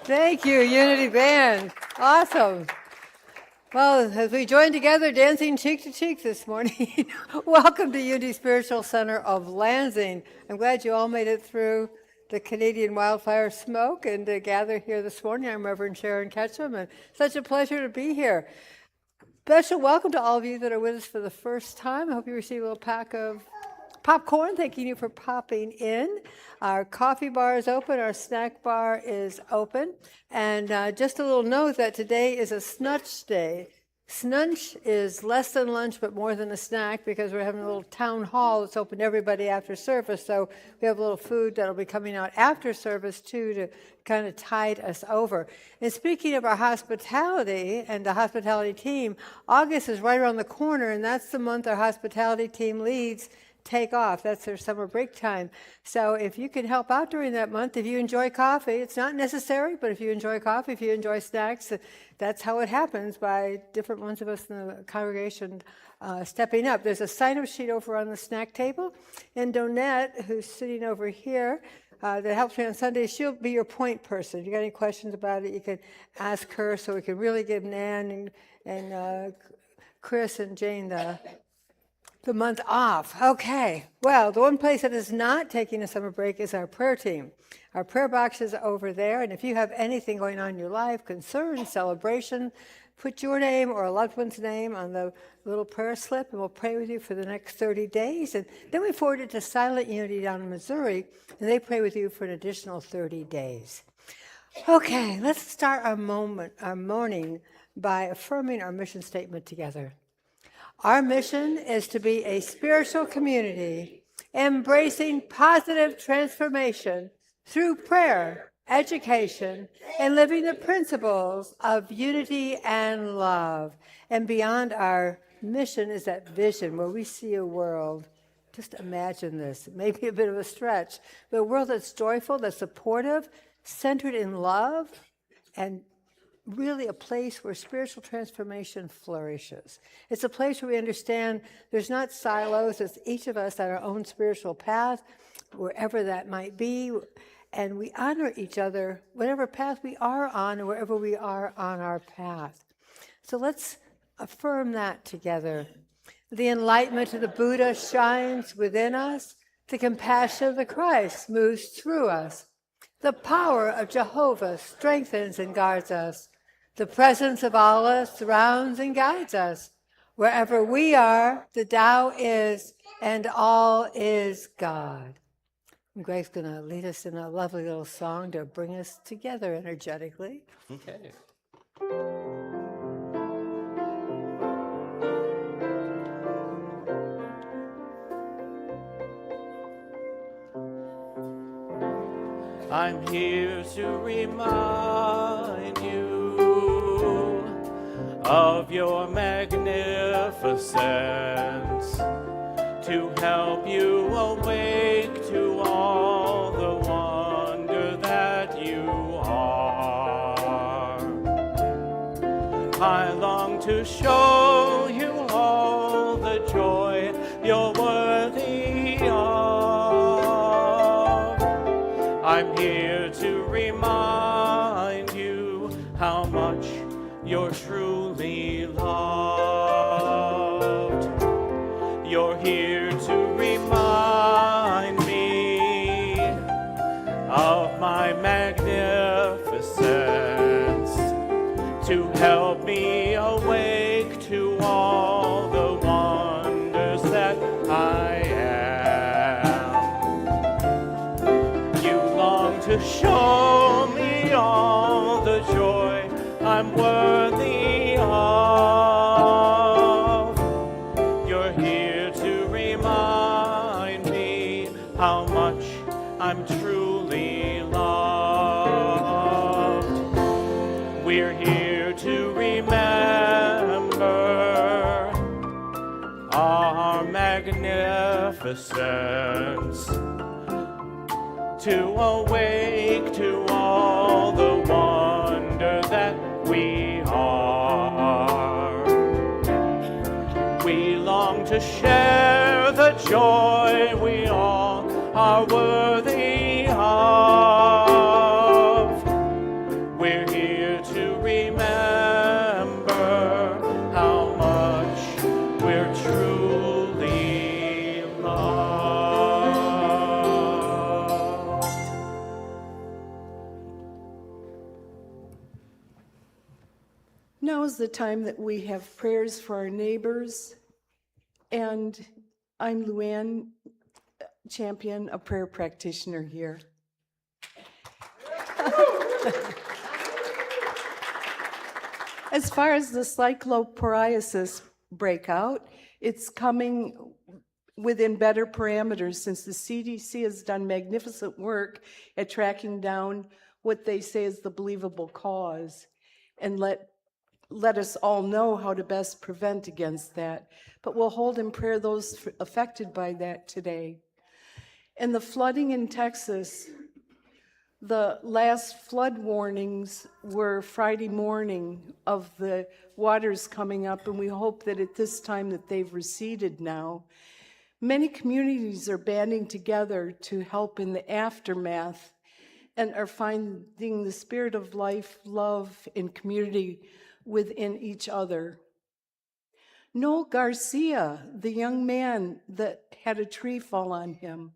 Thank you, Unity Band. Awesome. Well, as we join together dancing cheek to cheek this morning, welcome to Unity Spiritual Center of Lansing. I'm glad you all made it through the Canadian wildfire smoke and to gather here this morning. I'm Reverend Sharon Ketchum, and such a pleasure to be here. Special welcome to all of you that are with us for the first time. I hope you receive a little pack of popcorn. Thanking you for popping in. Our coffee bar is open. Our snack bar is open. And just a little note that today is a snunch day. Snunch is less than lunch, but more than a snack, because we're having a little town hall that's open to everybody after service. So we have a little food that'll be coming out after service, too, to kind of tide us over. And speaking of our hospitality and the hospitality team, August is right around the corner, and that's the month our hospitality team leads take off. That's their summer break time. So if you can help out during that month, if you enjoy coffee, it's not necessary, but if you enjoy coffee, if you enjoy snacks, that's how it happens, by different ones of us in the congregation stepping up. There's a sign-up sheet over on the snack table, and Donette, who's sitting over here, that helps me on Sundays, she'll be your point person. If you got any questions about it, you can ask her, so we can really give Nan and Chris and Jane the the month off. Okay. Well, the one place that is not taking a summer break is our prayer team. Our prayer box is over there, and if you have anything going on in your life, concern, celebration, put your name or a loved one's name on the little prayer slip, and we'll pray with you for the next 30 days. And then we forward it to Silent Unity down in Missouri, and they pray with you for an additional 30 days. Okay, let's start our morning by affirming our mission statement together. Our mission is to be a spiritual community embracing positive transformation through prayer, education, and living the principles of unity and love. And beyond our mission is that vision where we see a world. Just imagine this. It may be a bit of a stretch, but a world that's joyful, that's supportive, centered in love, and really a place where spiritual transformation flourishes. It's a place where we understand there's not silos, it's each of us on our own spiritual path, wherever that might be, and we honor each other, whatever path we are on, or wherever we are on our path. So let's affirm that together. The enlightenment of the Buddha shines within us, the compassion of the Christ moves through us, the power of Jehovah strengthens and guards us. The presence of Allah surrounds and guides us. Wherever we are, the Tao is, and all is God. And Greg's going to lead us in a lovely little song to bring us together energetically. Okay. I'm here to remind you of your magnificence, to help you awake to all the wonder that you are. I long to show you all the joy you're worthy of. I'm here to remind you how much you're truly loved. You're here to remind me of my magnificence, to help me awake to all the wonders that I am. You long to show me all the joy I'm worthy of. You're here to remind me how much I'm truly loved. We're here to remember our magnificence, to awake to all the wonder that we are. We long to share the joy we all are worthy of. We're here to remember how much we're truly loved. Now is the time that we have prayers for our neighbors, and I'm Luann Champion, a prayer practitioner here. As far as the cycloporiasis breakout, it's coming within better parameters since the CDC has done magnificent work at tracking down what they say is the believable cause, and let us all know how to best prevent against that. But we'll hold in prayer those affected by that today. And the flooding in Texas, the last flood warnings were Friday morning of the waters coming up, and we hope that at this time that they've receded now. Many communities are banding together to help in the aftermath and are finding the spirit of life, love, and community within each other. Noel Garcia, the young man that had a tree fall on him.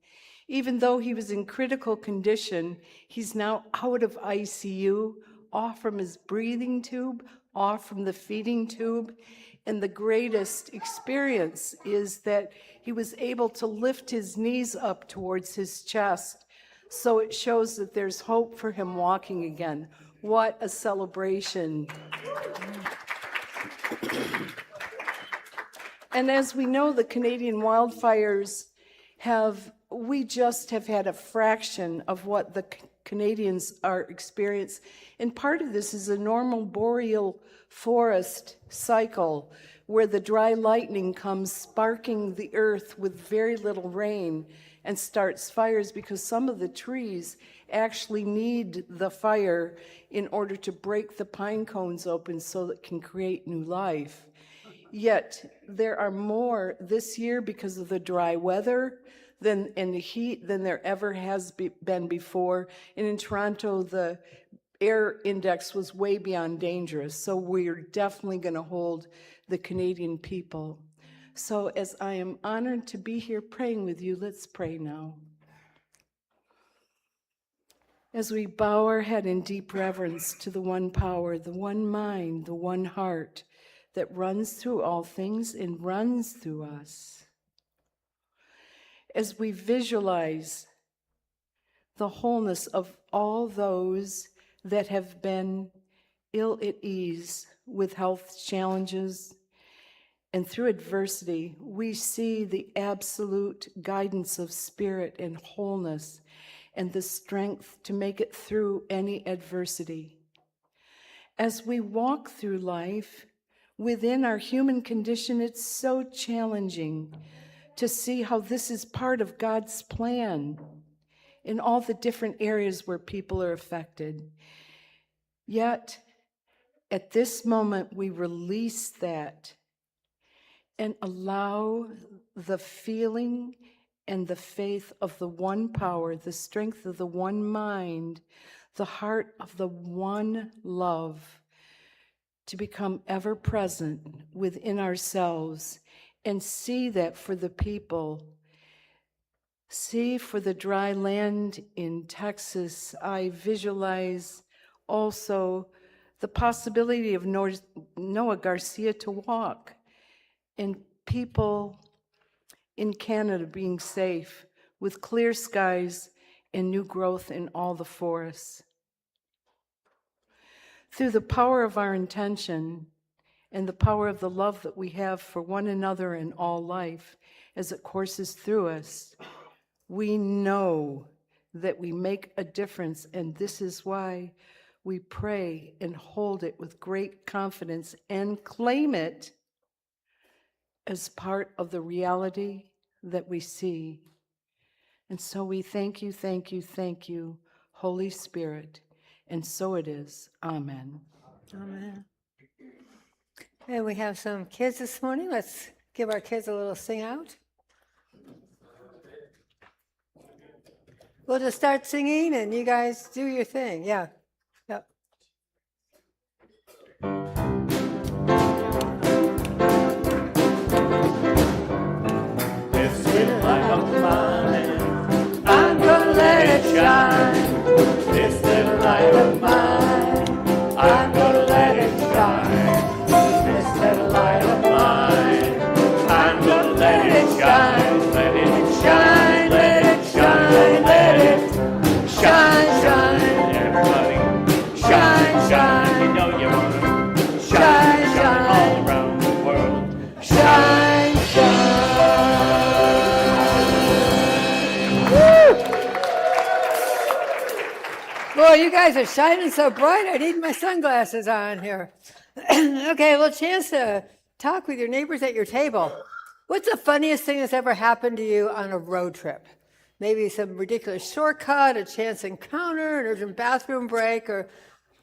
Even though he was in critical condition, he's now out of ICU, off from his breathing tube, off from the feeding tube. And the greatest experience is that he was able to lift his knees up towards his chest. So it shows that there's hope for him walking again. What a celebration. And as we know, the Canadian wildfires we just have had a fraction of what the Canadians are experiencing. And part of this is a normal boreal forest cycle where the dry lightning comes sparking the earth with very little rain and starts fires, because some of the trees actually need the fire in order to break the pine cones open so that it can create new life. Yet there are more this year because of the dry weather and the heat than there ever has been before. And in Toronto, the air index was way beyond dangerous. So we're definitely going to hold the Canadian people. So as I am honored to be here praying with you, let's pray now. As we bow our head in deep reverence to the one power, the one mind, the one heart that runs through all things and runs through us. As we visualize the wholeness of all those that have been ill at ease with health challenges, and through adversity, we see the absolute guidance of spirit and wholeness and the strength to make it through any adversity. As we walk through life, within our human condition, it's so challenging to see how this is part of God's plan in all the different areas where people are affected. Yet, at this moment, we release that and allow the feeling and the faith of the one power, the strength of the one mind, the heart of the one love to become ever present within ourselves, and see that for the people. See for the dry land in Texas. I visualize also the possibility of Noah Garcia to walk, and people in Canada being safe with clear skies and new growth in all the forests. Through the power of our intention and the power of the love that we have for one another in all life as it courses through us, we know that we make a difference, and this is why we pray and hold it with great confidence and claim it as part of the reality that we see. And so we thank you, thank you, thank you, Holy Spirit. And so it is. Amen. Amen. And we have some kids this morning. Let's give our kids a little sing out. We'll just start singing and you guys do your thing. Yeah. Yep. This little light of mine, I'm gonna let it shine. this little light of mine, I'm gonna let it shine. This little light of mine, I'm gonna let it shine. Let it shine, let it shine, let it shine, shine. Everybody, shine, shine. You know you wanna shine, shine all around the world. Shine, shine. Boy, you guys are shining so bright. I need my sunglasses on here. Okay, well, chance to talk with your neighbors at your table. What's the funniest thing that's ever happened to you on a road trip? Maybe some ridiculous shortcut, a chance encounter, an urgent bathroom break, or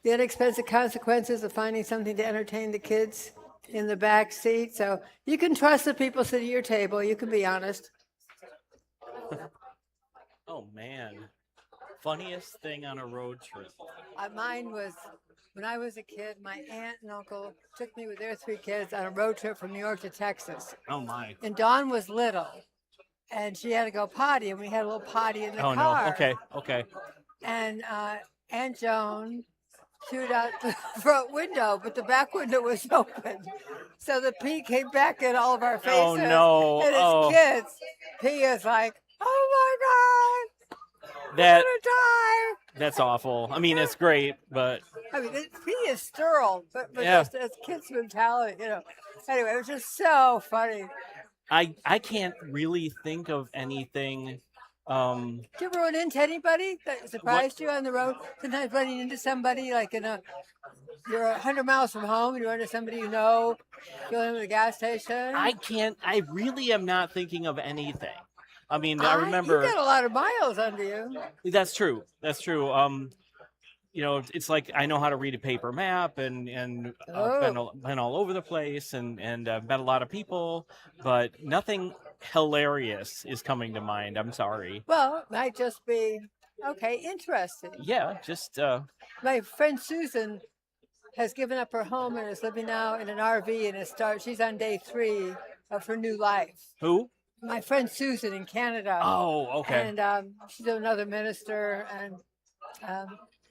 the unexpected consequences of finding something to entertain the kids in the back seat. So you can trust the people sitting at your table. You can be honest. Oh man, funniest thing on a road trip. Mine was When I was a kid, my aunt and uncle took me with their 3 kids on a road trip from New York to Texas. Oh my. And Dawn was little, and she had to go potty, and we had a little potty in the Oh car. no. Okay. Okay. And Aunt Joan chewed out the front window, but the back window was open. So the pee came back in all of our faces. Oh no. And as Oh. kids, pee is like, oh my God, I'm That gonna die. that's awful. I mean, it's great, but I mean, pee is sterile, but Yeah. just as kids' mentality, Anyway, it was just so funny. I can't really think of anything. Did you ever run into anybody that surprised you on the road? Sometimes running into somebody like you're 100 miles from home and you run into somebody you know, going to the gas station. I really am not thinking of anything. I mean, I remember. You got a lot of miles under you. That's true. That's true. It's like I know how to read a paper map, and been all over the place, and met a lot of people, but nothing hilarious is coming to mind. I'm sorry. Well, it might just be interesting. Yeah, just My friend Susan has given up her home and is living now in an RV, and she's on day 3 of her new life. who? My friend Susan in Canada. Oh, okay. And she's another minister, and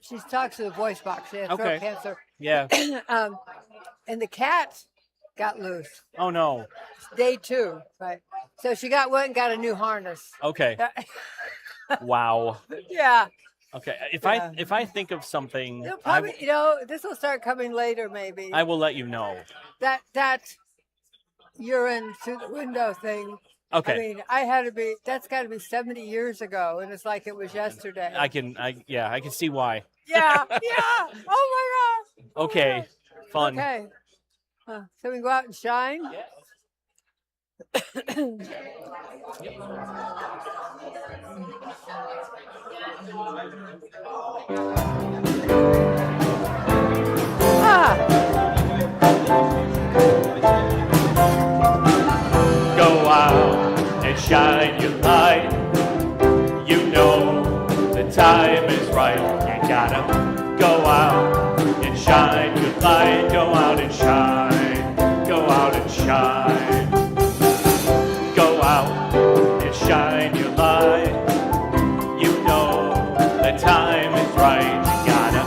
she talks to the voice box. She has throat cancer. Yeah. And the cat got loose. Oh no. Day 2, right? So she went and got a new harness. Okay. Wow. Yeah. Okay. If I think of something, It'll probably, this will start coming later, maybe. I will let you know. That urine through the window thing. Okay. I mean, that's got to be 70 years ago, and it's like it was yesterday. I can see why. Yeah. Oh my God. Okay. Fun. Okay. So we can go out and shine? Go out and shine your light. You know the time is right. You gotta go out and shine your light. Go out and shine. Go out and shine. Go out and shine your light. You know the time is right. You gotta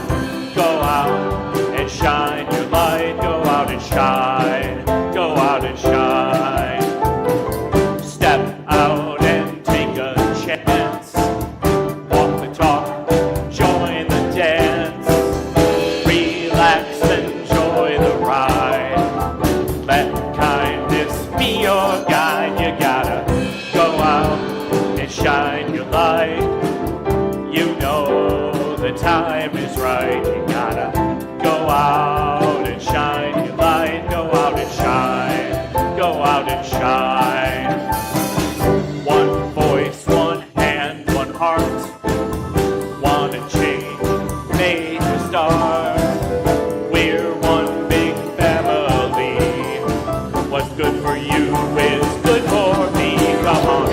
go out and shine your light. Go out and shine. Go out and shine. Step out and take a chance. Walk the talk, join the dance. Relax, enjoy the ride. Let kindness be your guide. You gotta go out and shine your light. You know the time is right. You gotta go out and shine your light. Go out and shine. Go out and shine. One voice, one hand, one heart. Wanna change, made to start. We're one big family. What's good for you is good for me. Come on,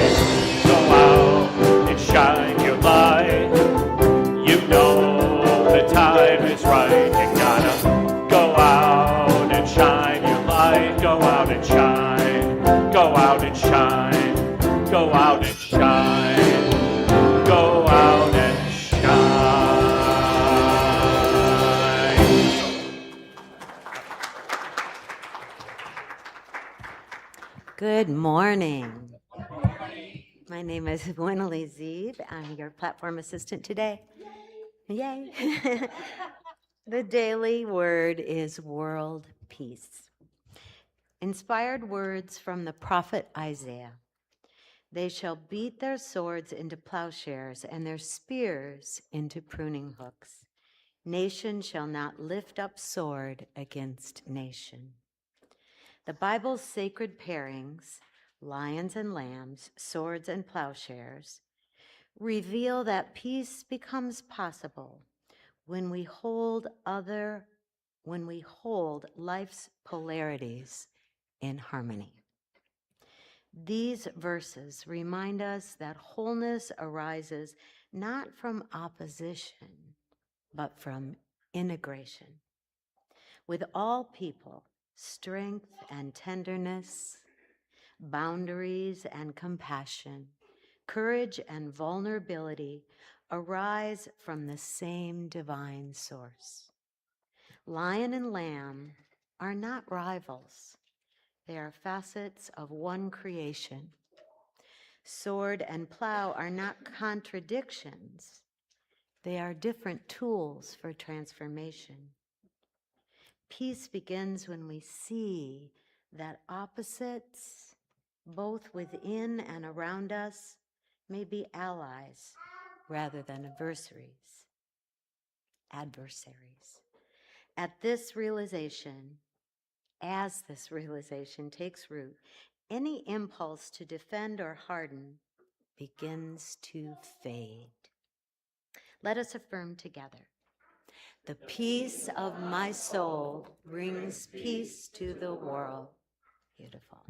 go out and shine your light. You know the time is right. You gotta go out and shine your light. Go out and shine. Go out and shine. Go out and shine. Go out and shine. Good morning. My name is Winalee Zeeb. I'm your platform assistant today. Yay. The daily word is world peace. Inspired words from the prophet Isaiah. They shall beat their swords into plowshares and their spears into pruning hooks. Nation shall not lift up sword against nation. The Bible's sacred pairings, lions and lambs, swords and plowshares, reveal that peace becomes possible when we hold life's polarities in harmony. These verses remind us that wholeness arises not from opposition, but from integration. with all people, strength and tenderness, boundaries and compassion, courage and vulnerability arise from the same divine source. Lion and lamb are not rivals. They are facets of one creation. Sword and plow are not contradictions. They are different tools for transformation. Peace begins when we see that opposites, both within and around us, may be allies rather than adversaries. As this realization takes root, any impulse to defend or harden begins to fade. Let us affirm together. The peace of my soul brings peace to the world. Beautiful.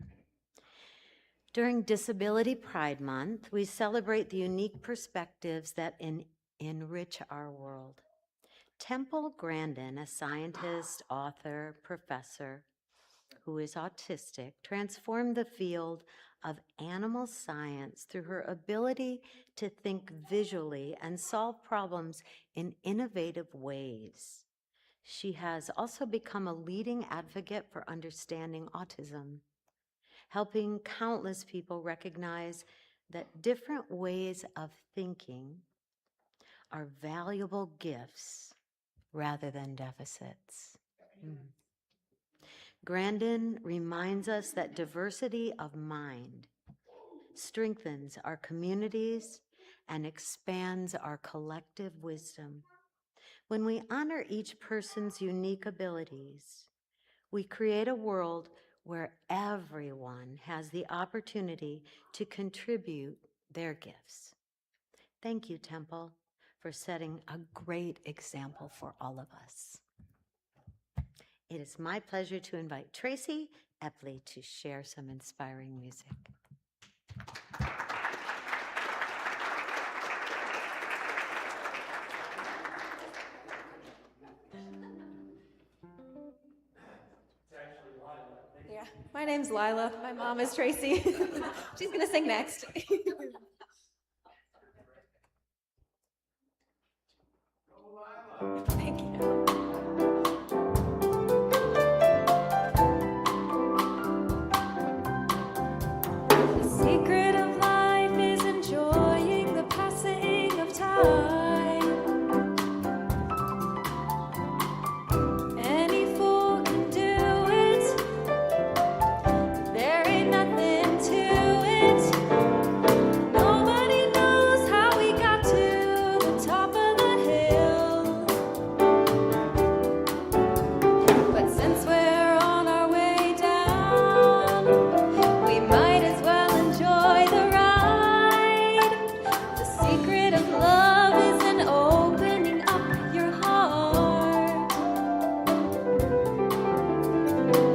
During Disability Pride Month, we celebrate the unique perspectives that enrich our world. Temple Grandin, a scientist, author, professor who is autistic, transformed the field of animal science through her ability to think visually and solve problems in innovative ways. She has also become a leading advocate for understanding autism, helping countless people recognize that different ways of thinking are valuable gifts rather than deficits. Grandin reminds us that diversity of mind strengthens our communities and expands our collective wisdom. When we honor each person's unique abilities, we create a world where everyone has the opportunity to contribute their gifts. Thank you, Temple, for setting a great example for all of us. It is my pleasure to invite Tracy Epley to share some inspiring music. Yeah, my name's Lila. My mom is Tracy. She's gonna sing next. Thank you. The secret of life is enjoying the passing of time. Any fool can do it. There ain't nothing to it. Nobody knows how we got to the top of the hill. But since we're on our way down, we might as well enjoy the ride. The secret of love is in opening up your heart.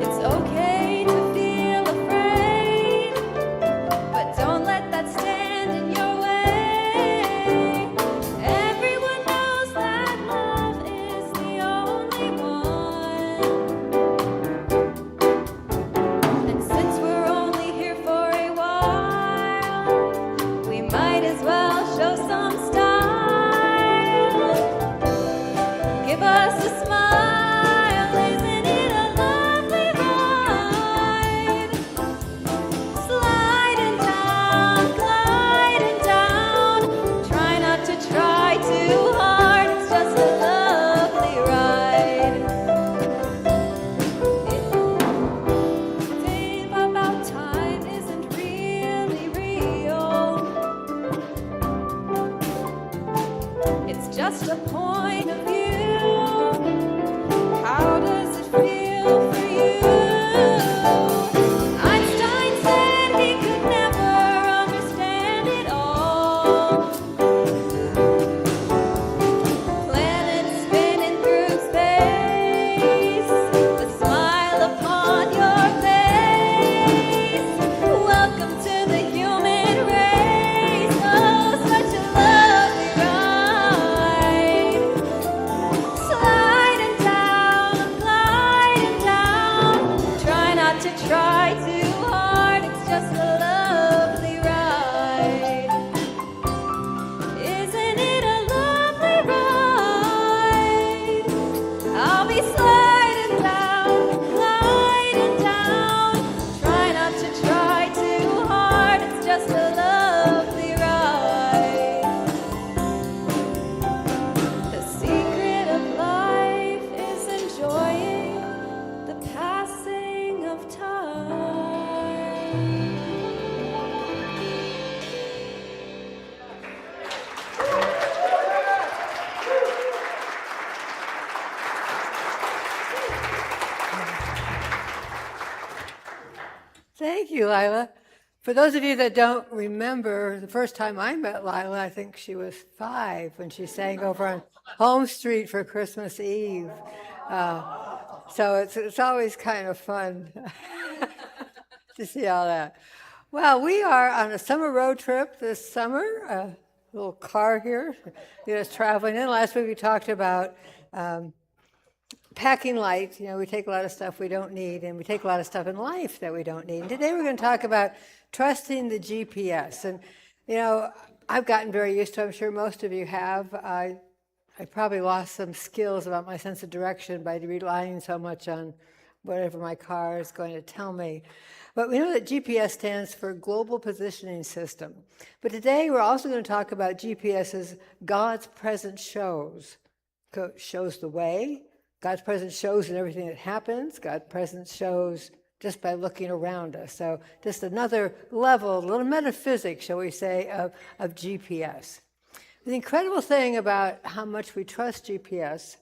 It's okay to feel afraid, but don't let that stand in your way. Everyone knows that love is the only one. And since we're only here for a while, we might as well show some style. Give us a smile, isn't it a lovely ride? Sliding down, gliding down. Try not to try too hard, it's just a lovely ride. Think about time isn't really real. It's just a point of view. How does it feel for you? Einstein said he could never understand it all. Planets spinning through space, the smile upon your face. Welcome to the human race. Oh, such a lovely ride. Sliding down, Thank you, Lila. For those of you that don't remember, the first time I met Lila, I think she was 5 when she sang over on Home Street for Christmas Eve. So it's always kind of fun to see all that. Well, we are on a summer road trip this summer, a little car here, get us traveling in. Last week we talked about packing light. You know, we take a lot of stuff we don't need, and we take a lot of stuff in life that we don't need. And today we're going to talk about trusting the GPS. And, you know, I've gotten very used to it. I'm sure most of you have. I probably lost some skills about my sense of direction by relying so much on whatever my car is going to tell me. But we know that GPS stands for Global Positioning System. But today we're also going to talk about GPS as God's presence shows. Shows the way. God's presence shows in everything that happens. God's presence shows just by looking around us. So just another level, a little metaphysics, shall we say, of GPS. The incredible thing about how much we trust GPS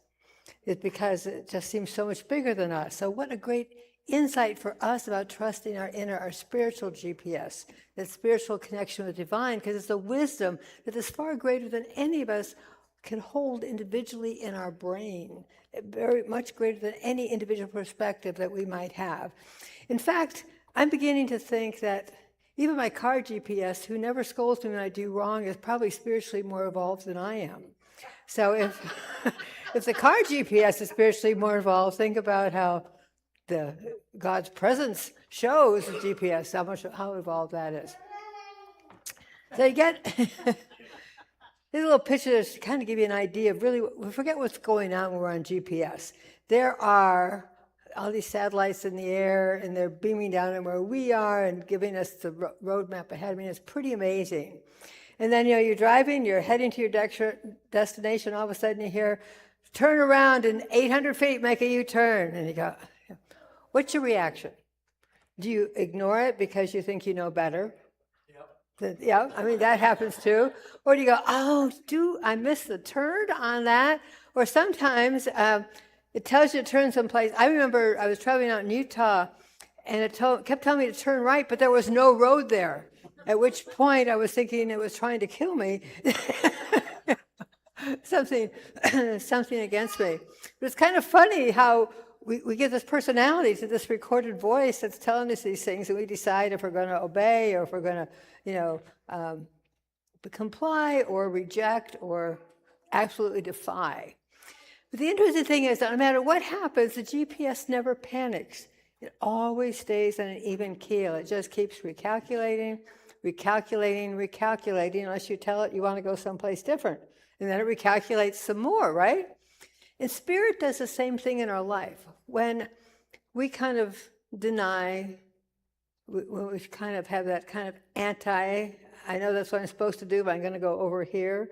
is because it just seems so much bigger than us. So what a great insight for us about trusting our inner, our spiritual GPS, that spiritual connection with the divine, because it's a wisdom that is far greater than any of us can hold individually in our brain, very much greater than any individual perspective that we might have. In fact, I'm beginning to think that even my car GPS, who never scolds me when I do wrong, is probably spiritually more evolved than I am. So if the car GPS is spiritually more evolved, think about how God's presence shows the GPS, how evolved that is. So you get these little pictures to kind of give you an idea of really, we forget what's going on when we're on GPS. There are all these satellites in the air, and they're beaming down on where we are and giving us the roadmap ahead. I mean, it's pretty amazing. And then, you know, you're driving, you're heading to your destination, all of a sudden you hear, turn around and 800 feet, make a U-turn. And you go, what's your reaction? Do you ignore it because you think you know better? Yeah, I mean, that happens too. Or do you go, oh, I missed the turn on that? Or sometimes it tells you to turn someplace. I remember I was traveling out in Utah, and it kept telling me to turn right, but there was no road there, at which point I was thinking it was trying to kill me. something against me. But it's kind of funny how we give this personality to this recorded voice that's telling us these things, and we decide if we're going to obey or if we're going to, comply or reject or absolutely defy. But the interesting thing is that no matter what happens, the GPS never panics. It always stays on an even keel. It just keeps recalculating, unless you tell it you want to go someplace different. And then it recalculates some more, right? And Spirit does the same thing in our life. When we kind of deny, when we kind of have that kind of I know that's what I'm supposed to do, but I'm going to go over here.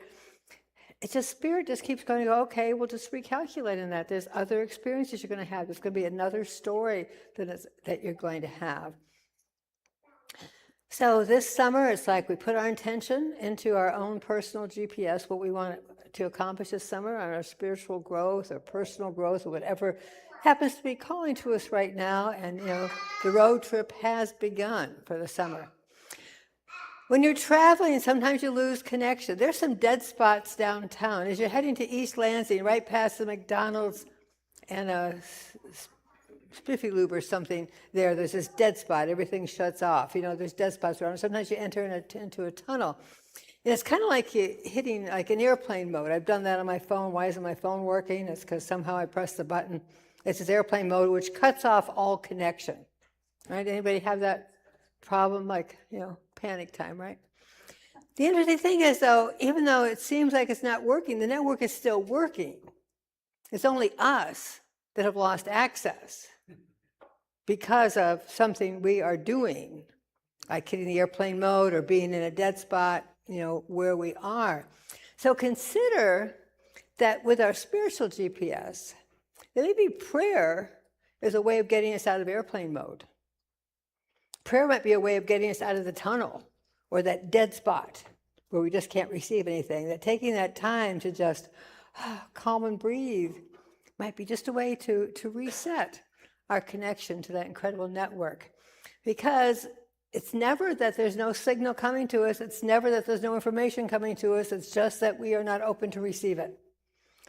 It's just Spirit just keeps going to go, okay, we'll just recalculate on that. There's other experiences you're going to have. There's going to be another story that you're going to have. So this summer, it's like we put our intention into our own personal GPS, what we want to accomplish this summer on our spiritual growth or personal growth or whatever happens to be calling to us right now. And, the road trip has begun for the summer. When you're traveling, sometimes you lose connection. There's some dead spots downtown. As you're heading to East Lansing, right past the McDonald's and a Spiffy Lube or something there's this dead spot. Everything shuts off. There's dead spots around. Sometimes you enter into a tunnel. And it's kind of like you hitting like an airplane mode. I've done that on my phone. Why isn't my phone working? It's because somehow I pressed the button. It's this airplane mode, which cuts off all connection. Right? Anybody have that problem, like, panic time, right? The interesting thing is, though, even though it seems like it's not working, the network is still working. It's only us that have lost access because of something we are doing, like hitting the airplane mode or being in a dead spot, where we are. So consider that with our spiritual GPS, that maybe prayer is a way of getting us out of airplane mode. Prayer might be a way of getting us out of the tunnel or that dead spot where we just can't receive anything. That taking that time to just calm and breathe might be just a way to reset our connection to that incredible network. Because it's never that there's no signal coming to us. It's never that there's no information coming to us. It's just that we are not open to receive it.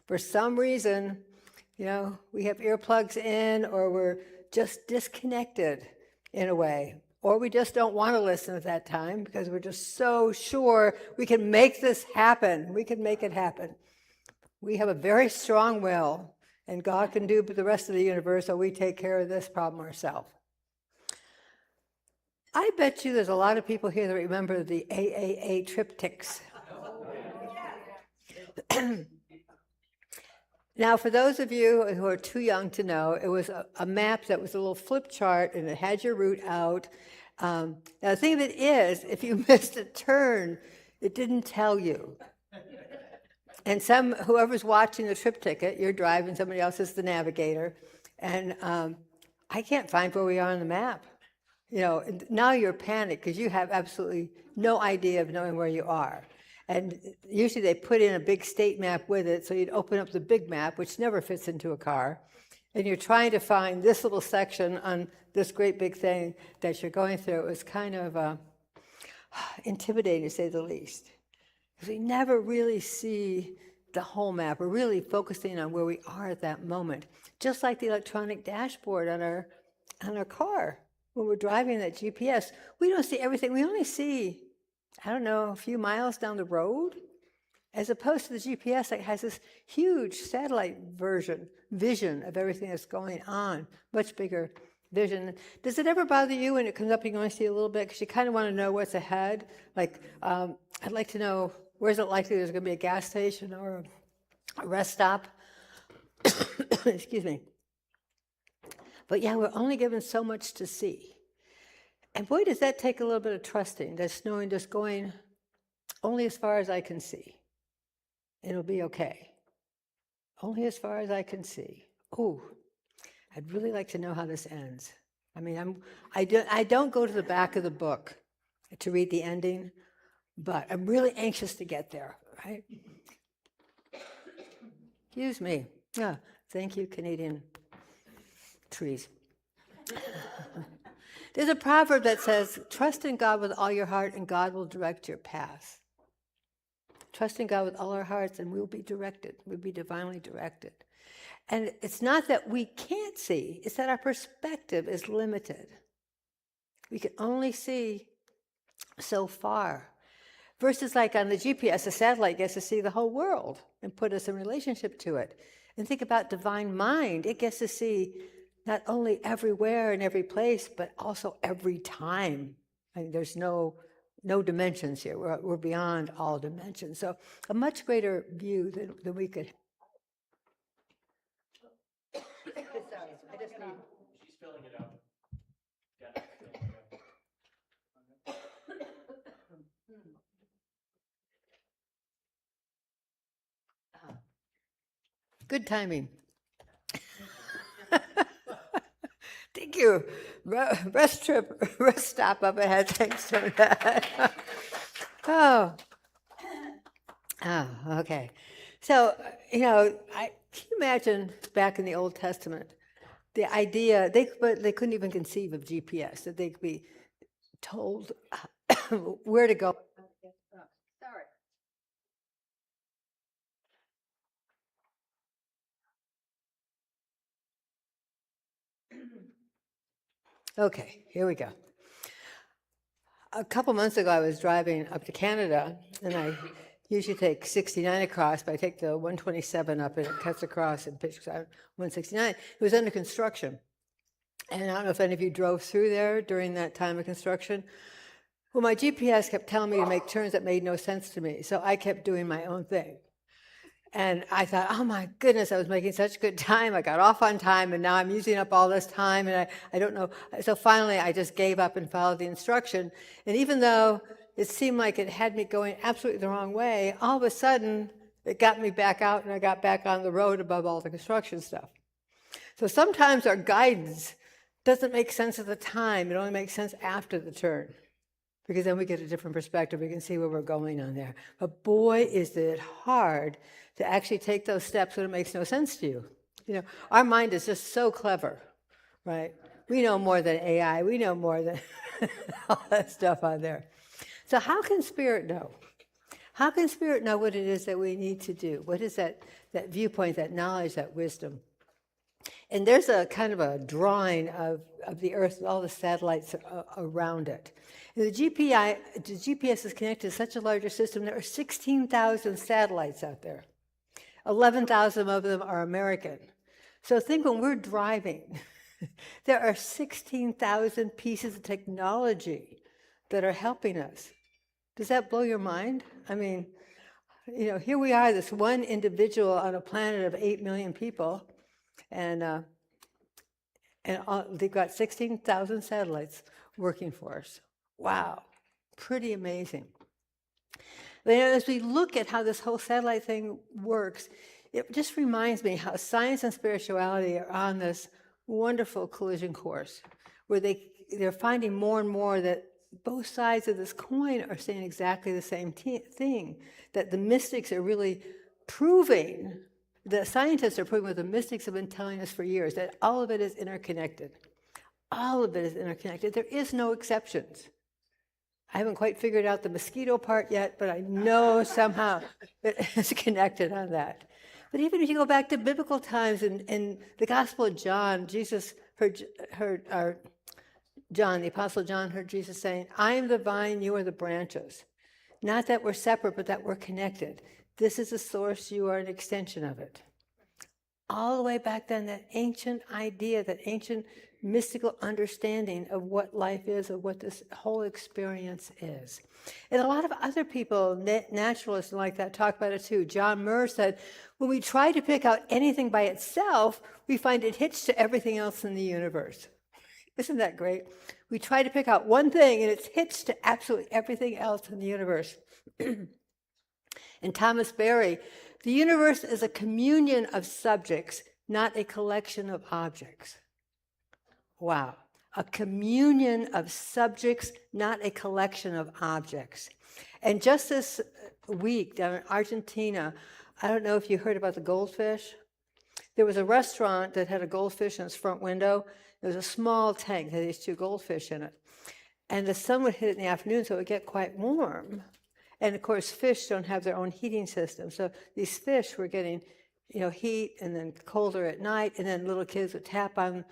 For some reason, we have earplugs in, or we're just disconnected in a way. Or we just don't want to listen at that time because we're just so sure we can make this happen. We can make it happen. We have a very strong will, and God can do the rest of the universe, so we take care of this problem ourselves. I bet you there's a lot of people here that remember the AAA triptychs. Now, for those of you who are too young to know, it was a map that was a little flip chart, and it had your route out. Now, the thing of it is, if you missed a turn, it didn't tell you. And whoever's watching the trip ticket, you're driving, somebody else is the navigator, and I can't find where we are on the map. Now you're panicked because you have absolutely no idea of knowing where you are. And usually they put in a big state map with it, so you'd open up the big map, which never fits into a car, and you're trying to find this little section on this great big thing that you're going through. It was kind of intimidating, to say the least, because we never really see the whole map. We're really focusing on where we are at that moment, just like the electronic dashboard on our car. When we're driving that GPS, we don't see everything. We only see, a few miles down the road, as opposed to the GPS that has this huge satellite vision of everything that's going on, much bigger vision. Does it ever bother you when it comes up and you only see a little bit, because you kind of want to know what's ahead? Like, I'd like to know, where's it likely there's going to be a gas station or a rest stop? Excuse me. But yeah, we're only given so much to see. And boy, does that take a little bit of trusting, just knowing, just going only as far as I can see. It'll be okay. Only as far as I can see. Oh, I'd really like to know how this ends. I mean, I don't go to the back of the book to read the ending, but I'm really anxious to get there, right? Excuse me. Yeah, thank you, Canadian trees. There's a proverb that says, trust in God with all your heart and God will direct your path. Trust in God with all our hearts and we'll be directed. We'll be divinely directed. And it's not that we can't see, it's that our perspective is limited. We can only see so far. Versus like on the GPS, the satellite gets to see the whole world and put us in relationship to it. And think about divine mind. It gets to see not only everywhere and every place, but also every time. I mean, there's no dimensions here. We're beyond all dimensions. So a much greater view than we could. Sorry, I just need. She's filling it up. Good timing. Thank you. Rest stop up ahead. Thanks for that. Oh, okay. So, can you imagine back in the Old Testament, the idea, they couldn't even conceive of GPS, that they could be told where to go. Sorry. Okay, here we go. A couple months ago, I was driving up to Canada, and I usually take 69 across, but I take the 127 up, and it cuts across and pitches out 169. It was under construction. And I don't know if any of you drove through there during that time of construction. Well, my GPS kept telling me to make turns that made no sense to me, so I kept doing my own thing. And I thought, oh my goodness, I was making such good time. I got off on time, and now I'm using up all this time, and I don't know. So finally, I just gave up and followed the instruction. And even though it seemed like it had me going absolutely the wrong way, all of a sudden, it got me back out, and I got back on the road above all the construction stuff. So sometimes our guidance doesn't make sense at the time. It only makes sense after the turn, because then we get a different perspective. We can see where we're going on there. But boy, is it hard to actually take those steps when it makes no sense to you. Our mind is just so clever, right? We know more than AI. We know more than all that stuff on there. So how can Spirit know? How can Spirit know what it is that we need to do? What is that viewpoint, that knowledge, that wisdom? And there's a kind of a drawing of the Earth with all the satellites around it. And the GPS is connected to such a larger system. There are 16,000 satellites out there. 11,000 of them are American. So think when we're driving, there are 16,000 pieces of technology that are helping us. Does that blow your mind? I mean, here we are, this one individual on a planet of 8 million people, and they've got 16,000 satellites working for us. Wow, pretty amazing. But as we look at how this whole satellite thing works, it just reminds me how science and spirituality are on this wonderful collision course, where they're finding more and more that both sides of this coin are saying exactly the same thing, that the mystics are really proving, the scientists are proving what the mystics have been telling us for years, that all of it is interconnected. All of it is interconnected. There is no exceptions. I haven't quite figured out the mosquito part yet, but I know somehow it's connected on that. But even if you go back to biblical times, in the Gospel of John, Jesus the Apostle John heard Jesus saying, I am the vine, you are the branches. Not that we're separate, but that we're connected. This is the source, you are an extension of it. All the way back then, that ancient idea, that ancient mystical understanding of what life is, of what this whole experience is. And a lot of other people, naturalists like that, talk about it too. John Muir said, when we try to pick out anything by itself, we find it hitched to everything else in the universe. Isn't that great? We try to pick out one thing, and it's hitched to absolutely everything else in the universe. And Thomas Berry, the universe is a communion of subjects, not a collection of objects. Wow. A communion of subjects, not a collection of objects. And just this week down in Argentina, I don't know if you heard about the goldfish. There was a restaurant that had a goldfish in its front window. There was a small tank that had these 2 goldfish in it. And the sun would hit it in the afternoon, so it would get quite warm. And of course, fish don't have their own heating system. So these fish were getting, heat and then colder at night. And then little kids would tap on,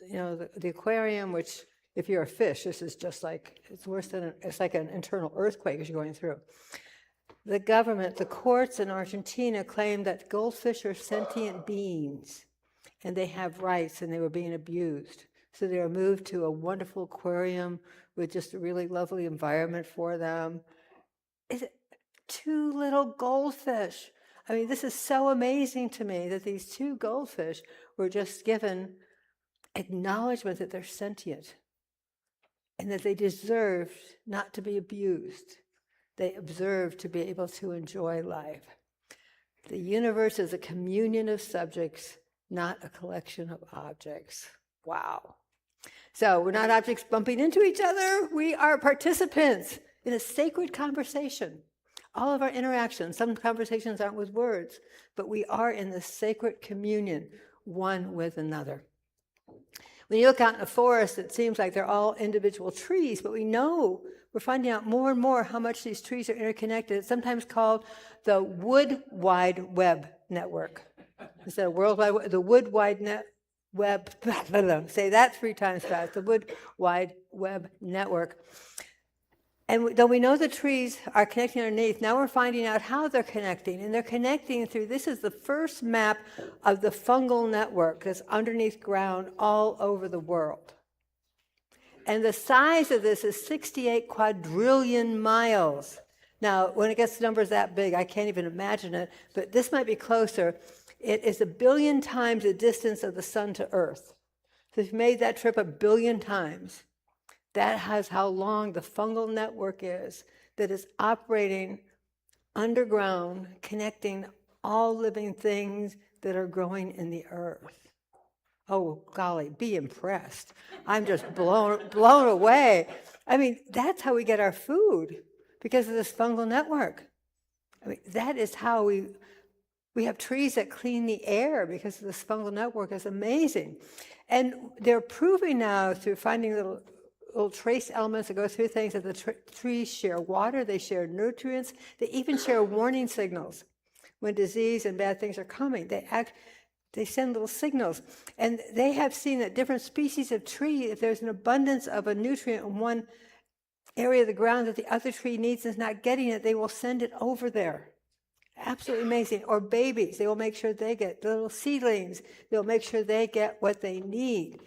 the aquarium, which if you're a fish, this is just like, it's like an internal earthquake as you're going through. The government, the courts in Argentina claimed that goldfish are sentient beings. And they have rights, and they were being abused. So they were moved to a wonderful aquarium with just a really lovely environment for them. 2 little goldfish. I mean, this is so amazing to me that these 2 goldfish were just given acknowledgement that they're sentient and that they deserve not to be abused. They deserve to be able to enjoy life. The universe is a communion of subjects, not a collection of objects. Wow. So we're not objects bumping into each other. We are participants in a sacred conversation. All of our interactions, some conversations aren't with words, but we are in this sacred communion, one with another. When you look out in a forest, it seems like they're all individual trees, but we're finding out more and more how much these trees are interconnected. It's sometimes called the Wood Wide Web Network. Instead of worldwide, the Wood Wide Web, say that 3 times fast, the Wood Wide Web Network. And though we know the trees are connecting underneath, now we're finding out how they're connecting. And they're connecting through, this is the first map of the fungal network that's underneath ground all over the world. And the size of this is 68 quadrillion miles. Now, when it gets to numbers that big, I can't even imagine it, but this might be closer. It is 1 billion times the distance of the sun to Earth. So if you made that trip 1 billion times, that has how long the fungal network is that is operating underground, connecting all living things that are growing in the earth. Oh, golly, be impressed. I'm just blown away. I mean, that's how we get our food, because of this fungal network. I mean, that is how we We have trees that clean the air because of this fungal network. Is amazing. And they're proving now through finding little trace elements that go through things that the trees share water, they share nutrients, they even share warning signals. When disease and bad things are coming, they send little signals. And they have seen that different species of tree, if there's an abundance of a nutrient in one area of the ground that the other tree needs and is not getting it, they will send it over there. Absolutely amazing. Or babies, they will make sure they get, the little seedlings, they'll make sure they get what they need.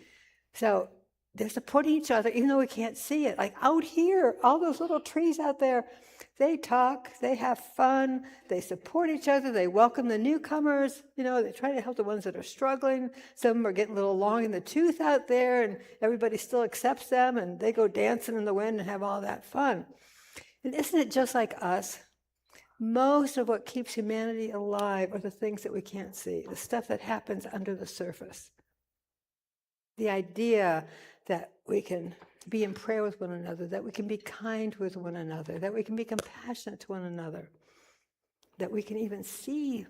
So they're supporting each other, even though we can't see it. Like out here, all those little trees out there, they talk, they have fun, they support each other, they welcome the newcomers, they try to help the ones that are struggling. Some of them are getting a little long in the tooth out there, and everybody still accepts them, and they go dancing in the wind and have all that fun. And isn't it just like us? Most of what keeps humanity alive are the things that we can't see, the stuff that happens under the surface. The idea that we can be in prayer with one another, that we can be kind with one another, that we can be compassionate to one another, that we can even see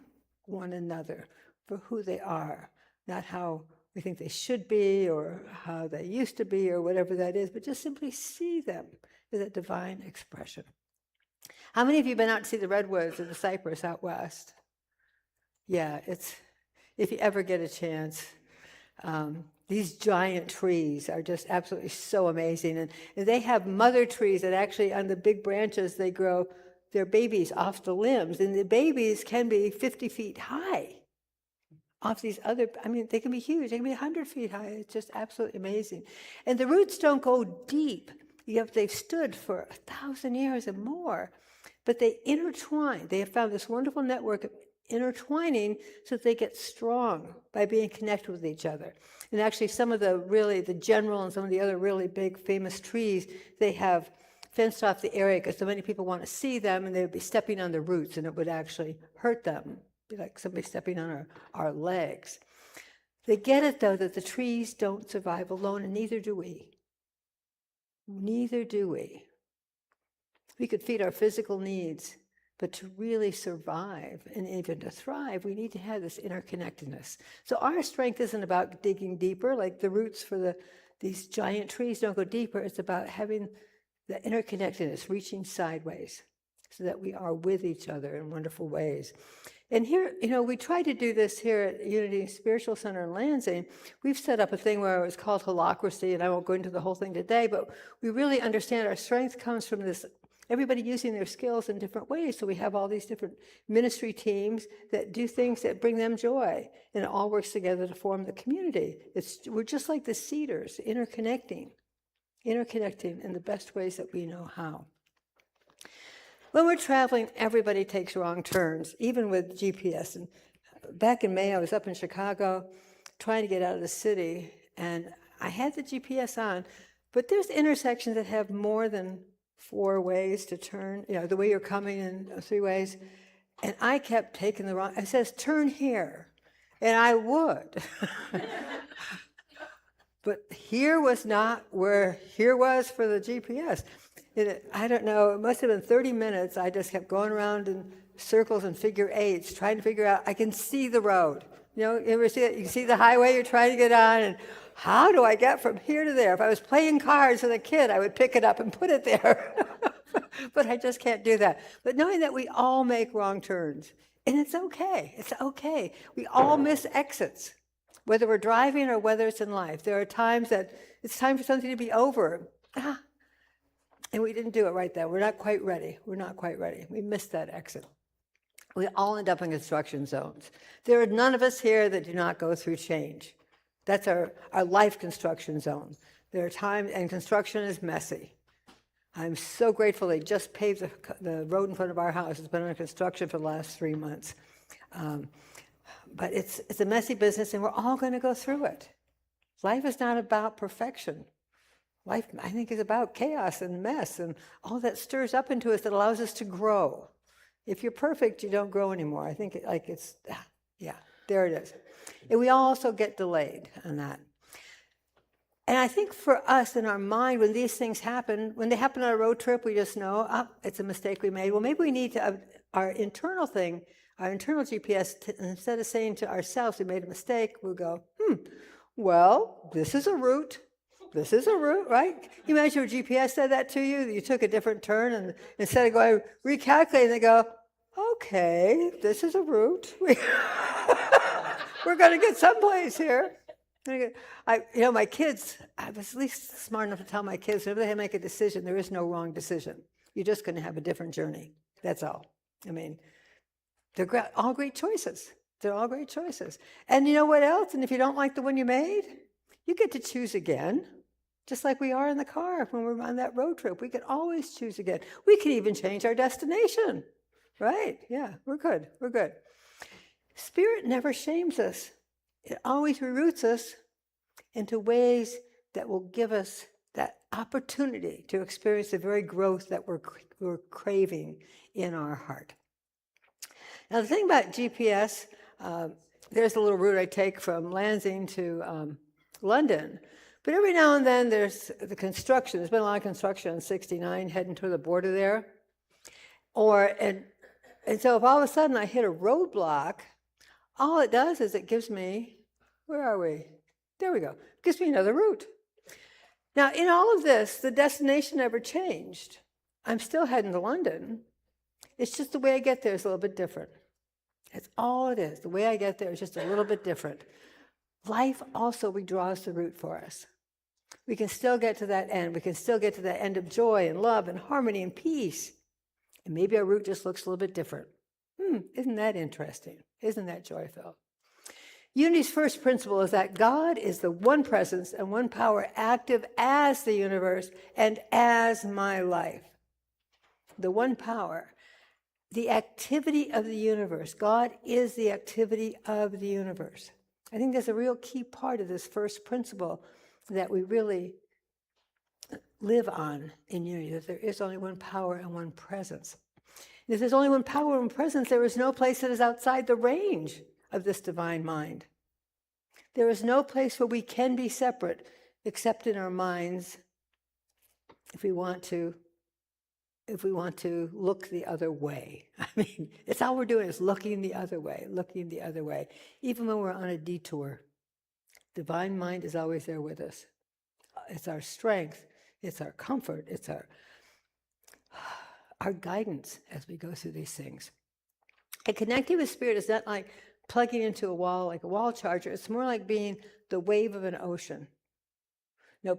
one another for who they are, not how we think they should be or how they used to be or whatever that is, but just simply see them as a divine expression. How many of you have been out to see the redwoods or the cypress out west? Yeah, if you ever get a chance. These giant trees are just absolutely so amazing. And they have mother trees that actually on the big branches, they grow their babies off the limbs. And the babies can be 50 feet high off these other, they can be huge. They can be 100 feet high. It's just absolutely amazing. And the roots don't go deep. They've stood for 1,000 years and more. But they intertwine. They have found this wonderful network of intertwining so that they get strong by being connected with each other. And actually some of the general and some of the other really big famous trees, they have fenced off the area because so many people want to see them, and they would be stepping on the roots and it would actually hurt them, be like somebody stepping on our legs. They get it though that the trees don't survive alone, and neither do we. Neither do we. We could feed our physical needs, but to really survive and even to thrive, we need to have this interconnectedness. So our strength isn't about digging deeper, like the roots for these giant trees don't go deeper. It's about having the interconnectedness, reaching sideways, so that we are with each other in wonderful ways. And here, we try to do this here at Unity Spiritual Center in Lansing. We've set up a thing where it's called holacracy, and I won't go into the whole thing today, but we really understand our strength comes from this, everybody using their skills in different ways. So we have all these different ministry teams that do things that bring them joy, and it all works together to form the community. We're just like the cedars, interconnecting in the best ways that we know how. When we're traveling, everybody takes wrong turns, even with GPS. And back in May, I was up in Chicago trying to get out of the city, and I had the GPS on, but there's intersections that have more than 4 ways to turn, the way you're coming in 3 ways. And I kept taking the wrong, it says turn here, and I would. But here was not where here was for the GPS. I don't know, it must have been 30 minutes. I just kept going around in circles and figure eights, trying to figure out, I can see the road. You ever see it? You can see the highway you're trying to get on, and how do I get from here to there? If I was playing cards with a kid, I would pick it up and put it there. But I just can't do that. But knowing that we all make wrong turns, and it's okay. It's okay. We all miss exits, whether we're driving or whether it's in life. There are times that it's time for something to be over. And we didn't do it right then. We're not quite ready. We missed that exit. We all end up in construction zones. There are none of us here that do not go through change. That's our life construction zone. There are times, and construction is messy. I'm so grateful they just paved the road in front of our house. It's been under construction for the last 3 months. But it's a messy business, and we're all going to go through it. Life is not about perfection. Life, I think, is about chaos and mess and all that stirs up into us that allows us to grow. If you're perfect, you don't grow anymore. I think there it is. And we also get delayed on that. And I think for us in our mind, when these things happen, when they happen on a road trip, we just know, it's a mistake we made. Well, maybe we need to, our internal thing, our internal GPS, instead of saying to ourselves we made a mistake, we'll go, well, this is a route. This is a route, right? Can you imagine your GPS said that to you? You took a different turn, and instead of going, recalculating, they go, okay, this is a route. We're going to get someplace here. My kids, I was at least smart enough to tell my kids, whenever they make a decision, there is no wrong decision. You're just going to have a different journey. That's all. I mean, they're all great choices. They're all great choices. And you know what else? And if you don't like the one you made, you get to choose again, just like we are in the car when we're on that road trip. We can always choose again. We can even change our destination, right? Yeah, we're good. We're good. Spirit never shames us. It always reroutes us into ways that will give us that opportunity to experience the very growth that we're craving in our heart. Now, the thing about GPS, there's a little route I take from Lansing to London, but every now and then there's the construction. There's been a lot of construction on 69 heading to the border there. And so if all of a sudden I hit a roadblock, all it does is it gives me, where are we? There we go. It gives me another route. Now, in all of this, the destination never changed. I'm still heading to London. It's just the way I get there is a little bit different. That's all it is. The way I get there is just a little bit different. Life also redraws the route for us. We can still get to that end. We can still get to that end of joy and love and harmony and peace. And maybe our route just looks a little bit different. Isn't that interesting? Isn't that joy-filled? Unity's first principle is that God is the one presence and one power active as the universe and as my life. The one power, the activity of the universe. God is the activity of the universe. I think that's a real key part of this first principle that we really live on in unity, that there is only one power and one presence. And if there's only one power and one presence, there is no place that is outside the range of this divine mind. There is no place where we can be separate except in our minds if we want to look the other way. I mean, it's all we're doing is looking the other way. Even when we're on a detour, divine mind is always there with us. It's our strength, it's our comfort, it's our guidance as we go through these things. And connecting with Spirit is not like plugging into a wall, like a wall charger. It's more like being the wave of an ocean.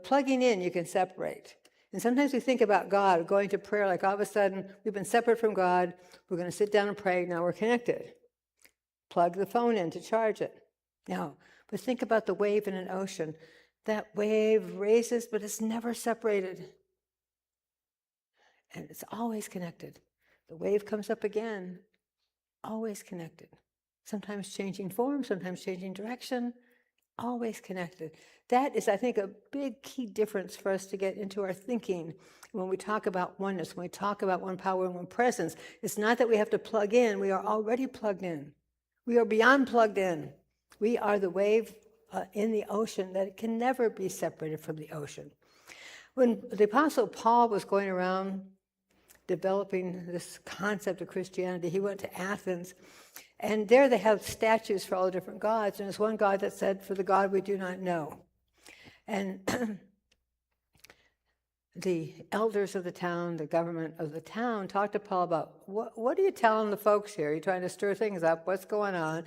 Plugging in, you can separate. And sometimes we think about God, going to prayer, like all of a sudden we've been separate from God. We're going to sit down and pray. Now we're connected. Plug the phone in to charge it. No, but think about the wave in an ocean. That wave raises, but it's never separated. And it's always connected. The wave comes up again, always connected. Sometimes changing form, sometimes changing direction, always connected. That is, I think, a big key difference for us to get into our thinking when we talk about oneness, when we talk about one power and one presence. It's not that we have to plug in. We are already plugged in. We are beyond plugged in. We are the wave in the ocean that can never be separated from the ocean. When the Apostle Paul was going around developing this concept of Christianity, he went to Athens, and there they have statues for all the different gods, and there's one god that said, "For the God we do not know." And the elders of the town, the government of the town, talked to Paul about, what are you telling the folks here? You're trying to stir things up. What's going on?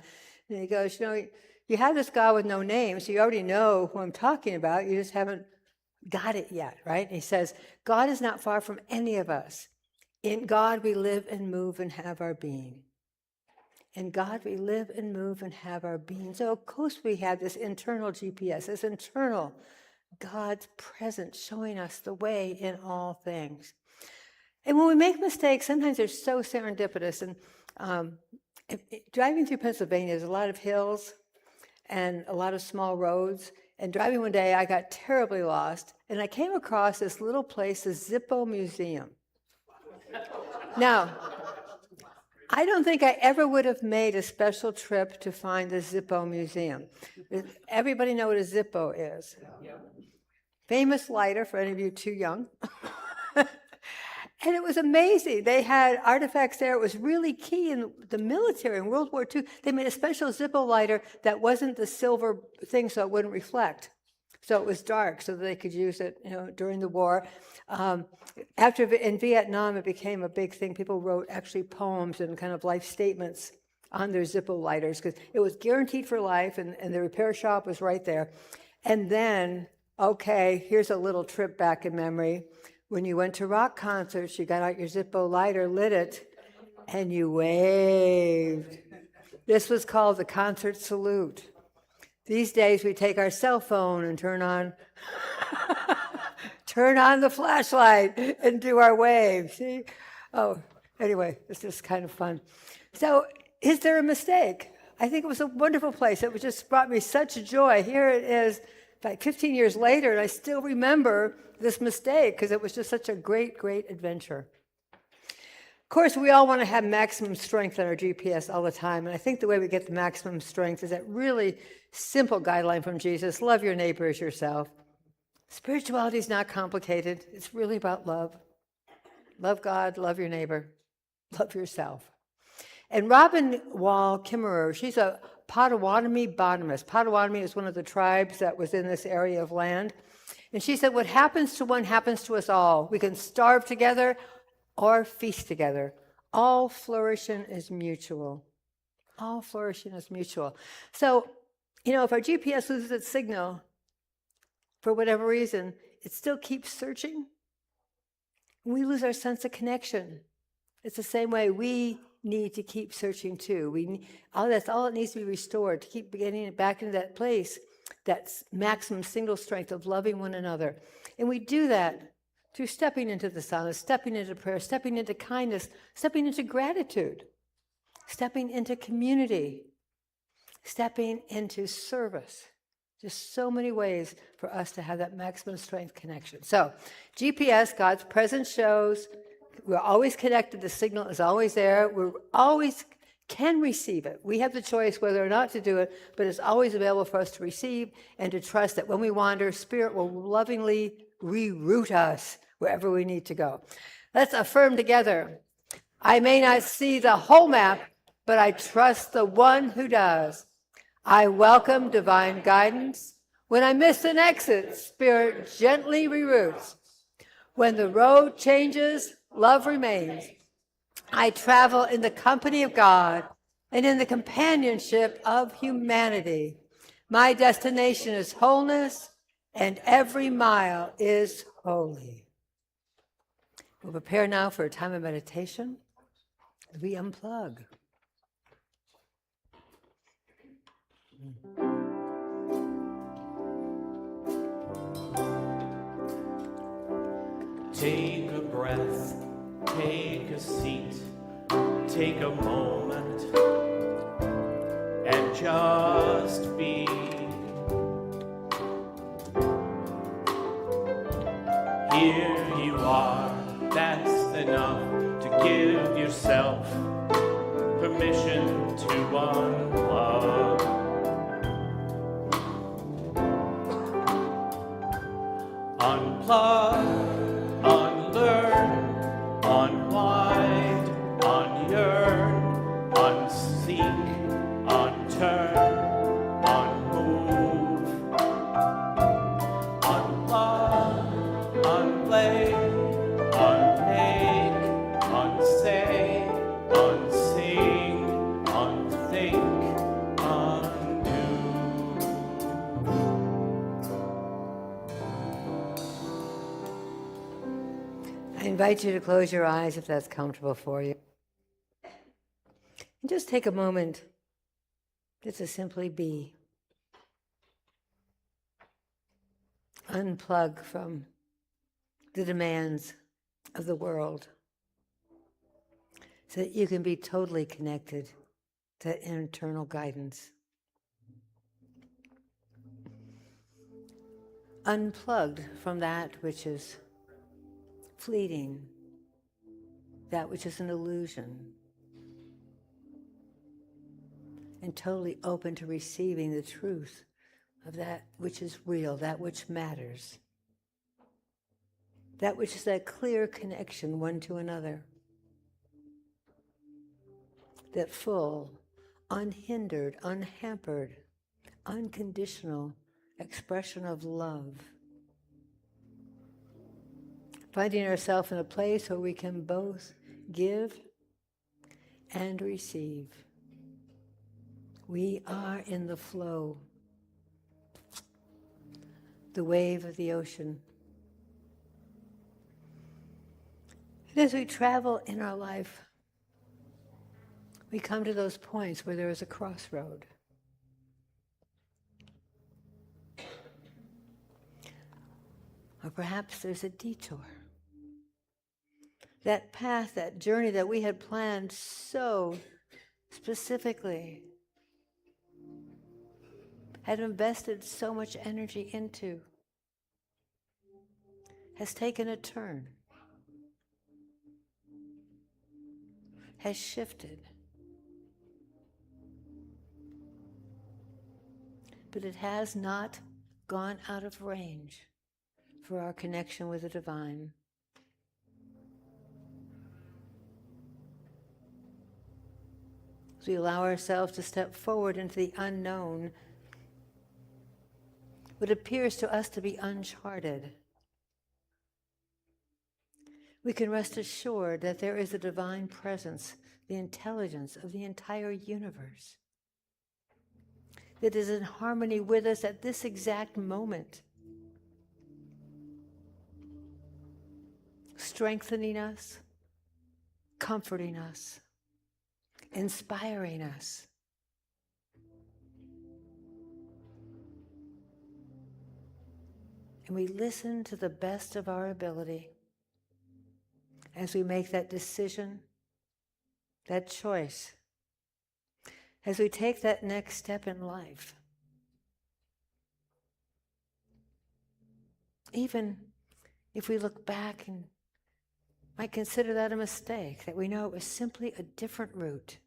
And he goes, you have this God with no name, so you already know who I'm talking about. You just haven't got it yet, right? And he says, God is not far from any of us. In God we live and move and have our being. In God we live and move and have our being. So of course we have this internal GPS, this internal God's presence showing us the way in all things. And when we make mistakes, sometimes they're so serendipitous. And driving through Pennsylvania, there's a lot of hills and a lot of small roads. And driving one day, I got terribly lost. And I came across this little place, the Zippo Museum. Now, I don't think I ever would have made a special trip to find the Zippo Museum. Everybody know what a Zippo is? Famous lighter, for any of you too young. And it was amazing. They had artifacts there. It was really key in the military in World War II. They made a special Zippo lighter that wasn't the silver thing so it wouldn't reflect. So it was dark so that they could use it, during the war. In Vietnam, it became a big thing. People wrote actually poems and kind of life statements on their Zippo lighters because it was guaranteed for life and the repair shop was right there. And then, okay, here's a little trip back in memory. When you went to rock concerts, you got out your Zippo lighter, lit it, and you waved. This was called the concert salute. These days, we take our cell phone and turn on the flashlight and do our wave, see? Oh, anyway, it's just kind of fun. So, is there a mistake? I think it was a wonderful place. It just brought me such joy. Here it is, like 15 years later, and I still remember this mistake because it was just such a great, great adventure. Of course, we all want to have maximum strength on our GPS all the time, and I think the way we get the maximum strength is that really simple guideline from Jesus: love your neighbor as yourself. Spirituality is not complicated. It's really about love. Love God, love your neighbor, love yourself. And Robin Wall Kimmerer, she's a Potawatomi botanist. Potawatomi is one of the tribes that was in this area of land. And she said, what happens to one happens to us all. We can starve together or feast together. All flourishing is mutual. All flourishing is mutual. So, if our GPS loses its signal, for whatever reason, it still keeps searching. We lose our sense of connection. It's the same way we need to keep searching too. That's all it needs to be restored, to keep getting it back into that place, that maximum single strength of loving one another. And we do that through stepping into the silence, stepping into prayer, stepping into kindness, stepping into gratitude, stepping into community, stepping into service. Just so many ways for us to have that maximum strength connection. So, GPS, God's presence shows. We're always connected. The signal is always there. We always can receive it. We have the choice whether or not to do it, but it's always available for us to receive and to trust that when we wander, Spirit will lovingly reroute us wherever we need to go. Let's affirm together. I may not see the whole map, but I trust the one who does. I welcome divine guidance. When I miss an exit, Spirit gently reroutes. When the road changes, love remains. I travel in the company of God and in the companionship of humanity. My destination is wholeness, and every mile is holy. We'll prepare now for a time of meditation. We unplug. Take a breath, take a seat, take a moment, and just be. Here you are, that's enough to give yourself permission to unplug. Unplug. Unlearn, unwind, unyearn, unseek, unturn, unmove, unplug, unplay, unmake, unsay, unsing, unthink, undo. I invite you to close your eyes if that's comfortable for you. And just take a moment just to simply be. Unplug from the demands of the world so that you can be totally connected to internal guidance. Unplugged from that which is fleeting, that which is an illusion, and totally open to receiving the truth of that which is real, that which matters. that which is that clear connection one to another, that full, unhindered, unhampered, unconditional expression of love. Finding ourselves in a place where we can both give and receive. We are in the flow, the wave of the ocean. And as we travel in our life, we come to those points where there is a crossroad. Or perhaps there's a detour. That path, that journey that we had planned so specifically, had invested so much energy into, has taken a turn, has shifted. But it has not gone out of range for our connection with the divine. As we allow ourselves to step forward into the unknown, what appears to us to be uncharted, we can rest assured that there is a divine presence, the intelligence of the entire universe, that is in harmony with us at this exact moment, strengthening us, comforting us, inspiring us. And we listen to the best of our ability as we make that decision, that choice, as we take that next step in life. Even if we look back and might consider that a mistake, that we know it was simply a different route.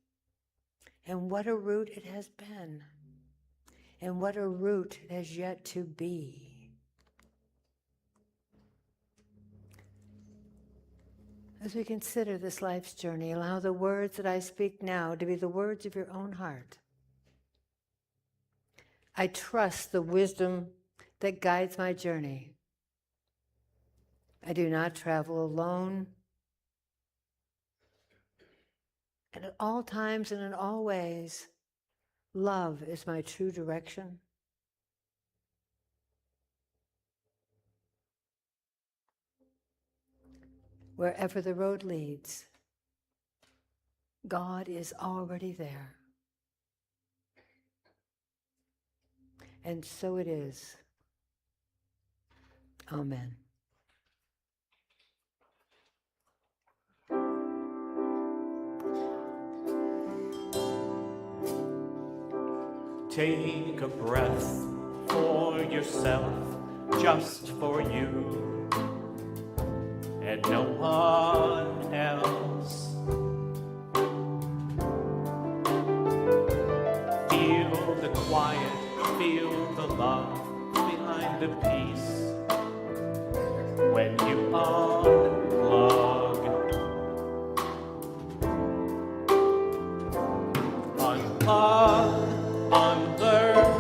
And what a route it has been. And what a route it has yet to be. As we consider this life's journey, allow the words that I speak now to be the words of your own heart. I trust the wisdom that guides my journey. I do not travel alone. And at all times and in all ways, love is my true direction. Wherever the road leads, God is already there. And so it is. Amen. Take a breath for yourself, just for you, and no one else. Feel the quiet, feel the love behind the peace. When you unplug, unlearn,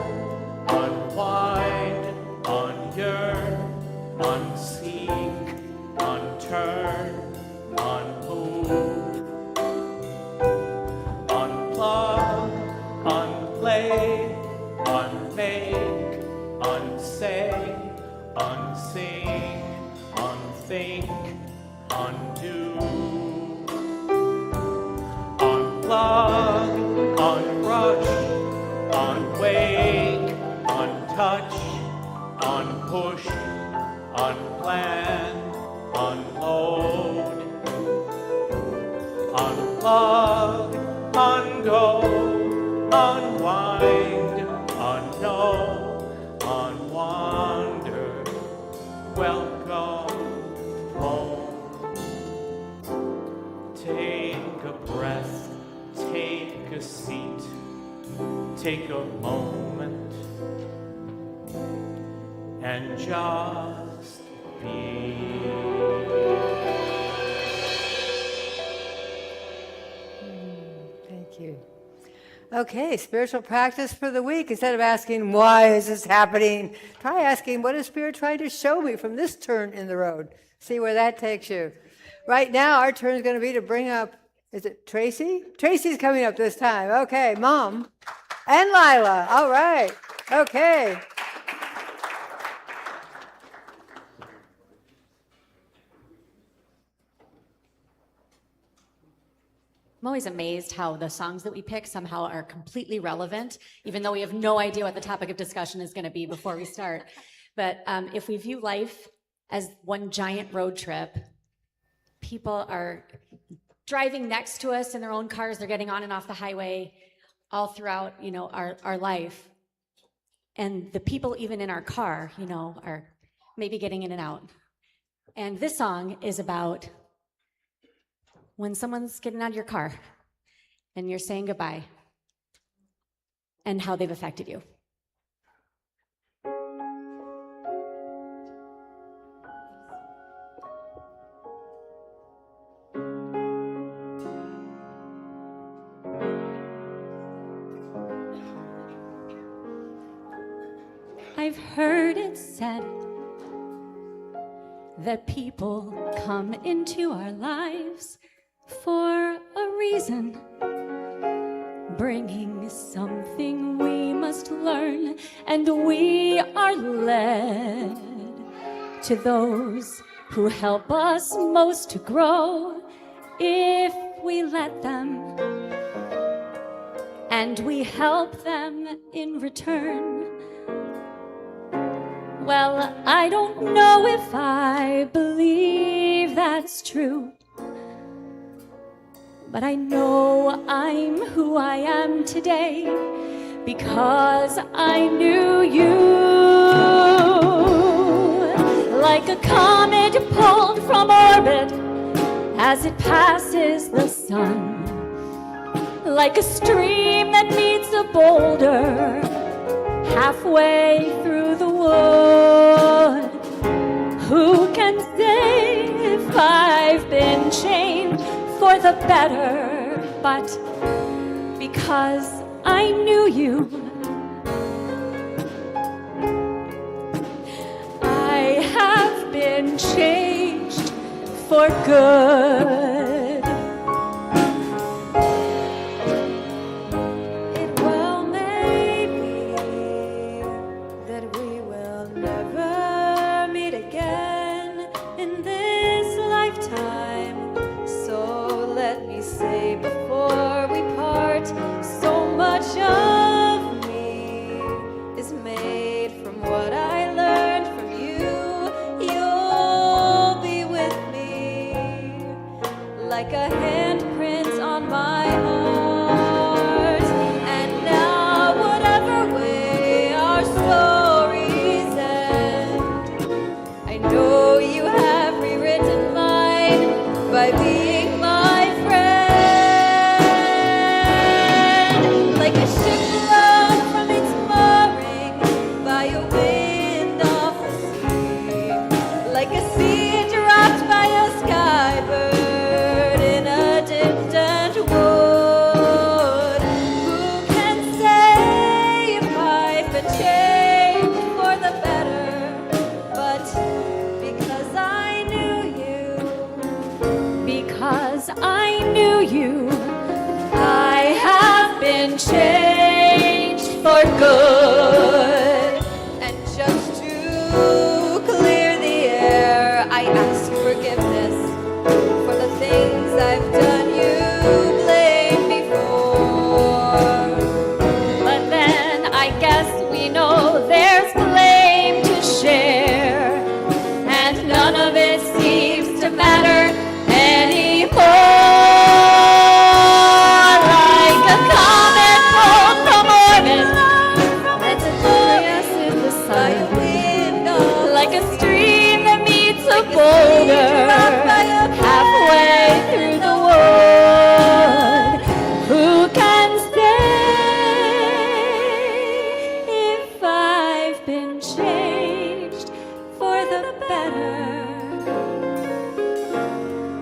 unwind, unyearn, unseek, unturn, unmove, unplug, unplay, unmake, unsay, unsing, unthink, undo, unplug, unrush, unwake, untouch, unpush, unplan, unload, unplug, ungo, unwind, unknow, unwander, welcome home. Take a breath, take a seat, take a moment, and just be. Okay, spiritual practice for the week. Instead of asking, why is this happening? Try asking, what is Spirit trying to show me from this turn in the road? See where that takes you. Right now, our turn is going to be to bring up, is it Tracy? Tracy's coming up this time. Okay, Mom. And Lila. All right. Okay. I'm always amazed how the songs that we pick somehow are completely relevant, even though we have no idea what the topic of discussion is going to be before we start. But if we view life as one giant road trip, people are driving next to us in their own cars. They're getting on and off the highway all throughout, our life. And the people even in our car, are maybe getting in and out. And this song is about when someone's getting out of your car and you're saying goodbye and how they've affected you. I've heard it said that people come into our lives for a reason, bringing something we must learn, and we are led to those who help us most to grow if we let them, and we help them in return. Well, I don't know if I believe that's true, but I know I'm who I am today because I knew you. Like a comet pulled from orbit as it passes the sun, like a stream that meets a boulder halfway through the wood. Who can say if I've been changed for the better? But because I knew you, I have been changed for good. Like a handprint on my heart. And now whatever way our stories end, I know you have rewritten mine by being my friend. Like a ship blown from its mooring by a wind off the sea, like a seed dropped by a skybird. I knew you, I have been changed for good. And just to clear the air, I ask forgiveness for the things I've done you blamed before. But then I guess we know there's blame to share, and none of it seems to matter anymore. Like a comet pulled from orbit that's oblivious in the sun, like a stream that meets a boulder halfway through the wood. Who can say if I've been changed for the better?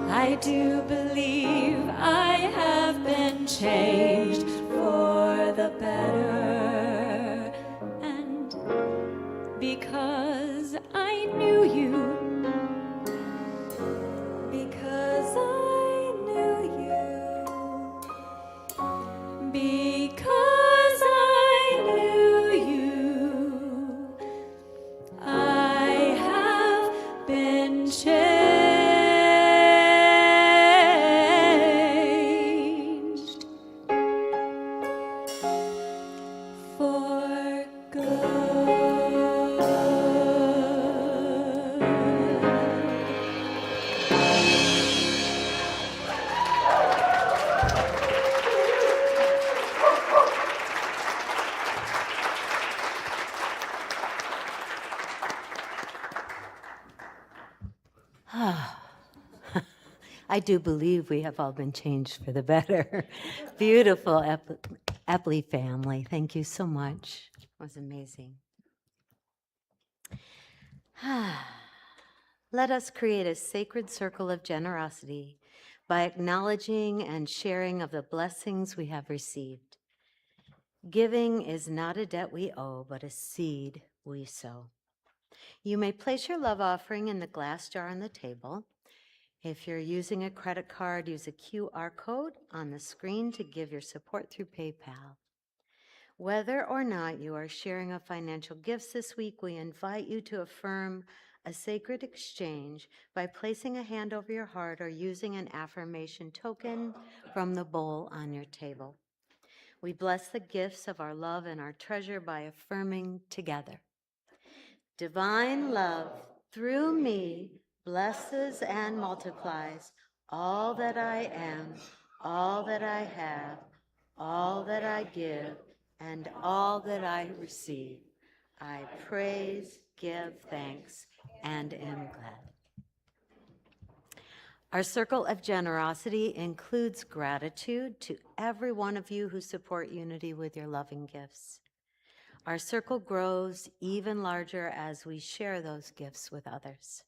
I do believe I have been changed for because I knew you. Because I knew you. Because I knew you. I have been changed for good. I do believe we have all been changed for the better. Beautiful Epley family. Thank you so much. It was amazing. Let us create a sacred circle of generosity by acknowledging and sharing of the blessings we have received. Giving is not a debt we owe, but a seed we sow. You may place your love offering in the glass jar on the table. If you're using a credit card, use a QR code on the screen to give your support through PayPal. Whether or not you are sharing a financial gifts this week, we invite you to affirm a sacred exchange by placing a hand over your heart or using an affirmation token from the bowl on your table. We bless the gifts of our love and our treasure by affirming together. Divine love through me blesses and multiplies all that I am, all that I have, all that I give, and all that I receive. I praise, give thanks, and am glad. Our circle of generosity includes gratitude to every one of you who support Unity with your loving gifts. Our circle grows even larger as we share those gifts with others.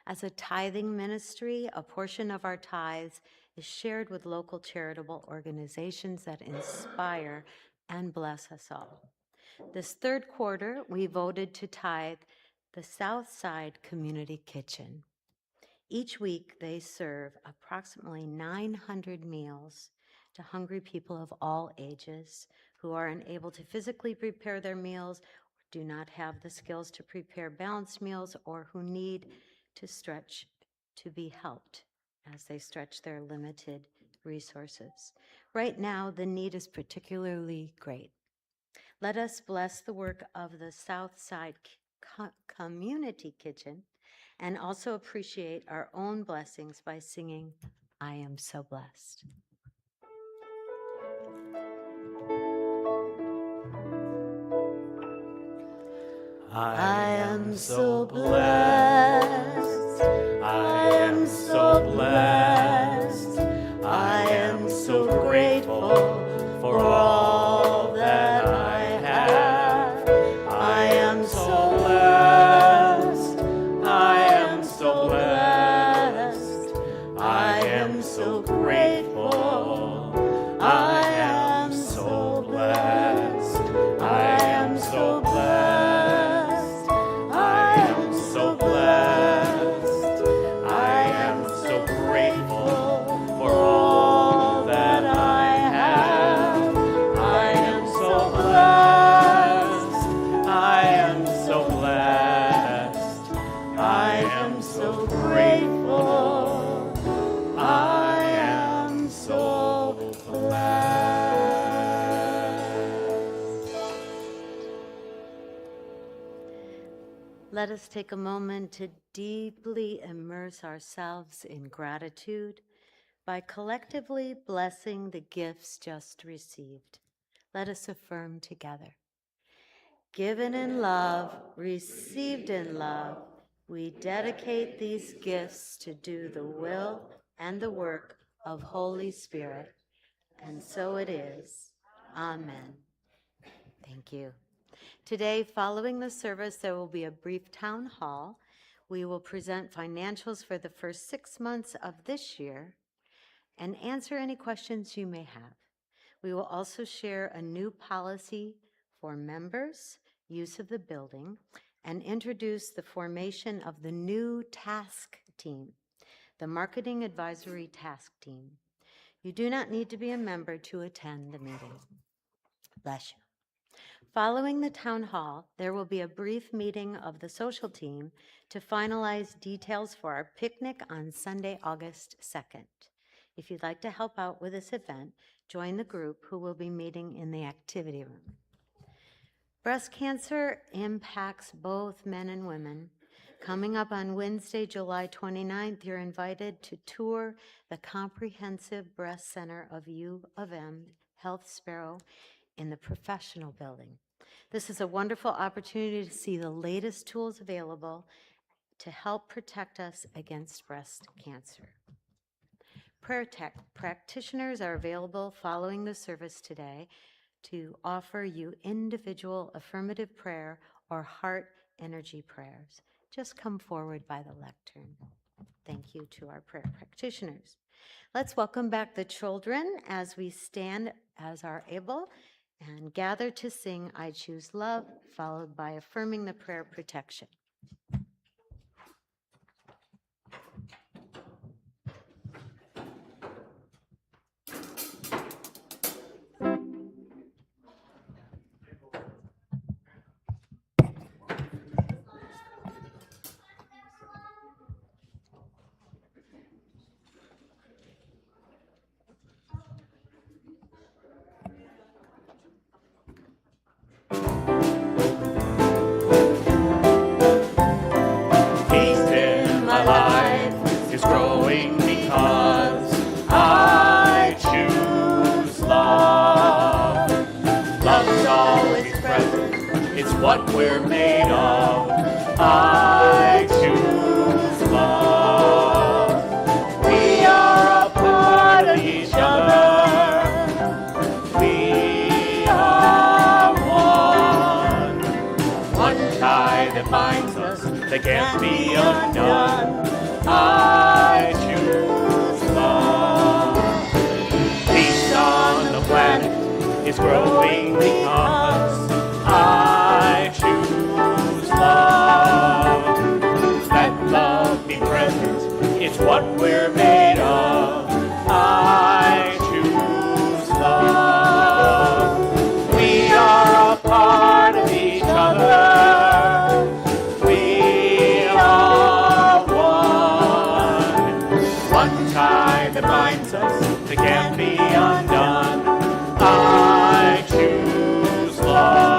As a tithing ministry, a portion of our tithes is shared with local charitable organizations that inspire and bless us all. This third quarter, we voted to tithe the Southside Community Kitchen. Each week, they serve approximately 900 meals to hungry people of all ages who are unable to physically prepare their meals, or do not have the skills to prepare balanced meals, or who need to stretch to be helped as they stretch their limited resources. Right now, the need is particularly great. Let us bless the work of the Southside Community Kitchen and also appreciate our own blessings by singing, I Am So Blessed. I am so blessed. I am so blessed. I am so grateful for all that I have. I am so blessed. I am so blessed. I am so grateful. I am so blessed. I am so blessed. Let us take a moment to deeply immerse ourselves in gratitude by collectively blessing the gifts just received. Let us affirm together. Given in love, received in love, we dedicate these gifts to do the will and the work of Holy Spirit. And so it is. Amen. Thank you. Today, following the service, there will be a brief town hall. We will present financials for the first 6 months of this year and answer any questions you may have. We will also share a new policy for members, use of the building, and introduce the formation of the new task team, the Marketing Advisory Task Team. You do not need to be a member to attend the meeting. Bless you. Following the town hall, there will be a brief meeting of the social team to finalize details for our picnic on Sunday, August 2nd. If you'd like to help out with this event, join the group who will be meeting in the activity room. Breast cancer impacts both men and women. Coming up on Wednesday, July 29th, you're invited to tour the Comprehensive Breast Center of U of M Health Sparrow in the professional building. This is a wonderful opportunity to see the latest tools available to help protect us against breast cancer. Prayer tech practitioners are available following the service today to offer you individual affirmative prayer or heart energy prayers. Just come forward by the lectern. Thank you to our prayer practitioners. Let's welcome back the children as we stand as are able and gather to sing I Choose Love, followed by affirming the prayer protection. What we're made of. I choose love. We are a part of each other. We are one. One tie that binds us that can't be undone. I choose love. Peace on the planet is growing because I choose love. Let love be present. It's what we're made of. I choose love. We are a part of each other. We are one. One tie that binds us that can't be undone. I choose love.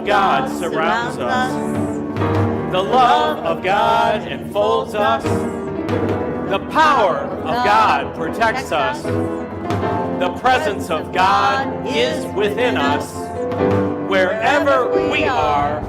God surrounds us. The love of God enfolds us. The power of God protects us. The presence of God is within us. Wherever we are,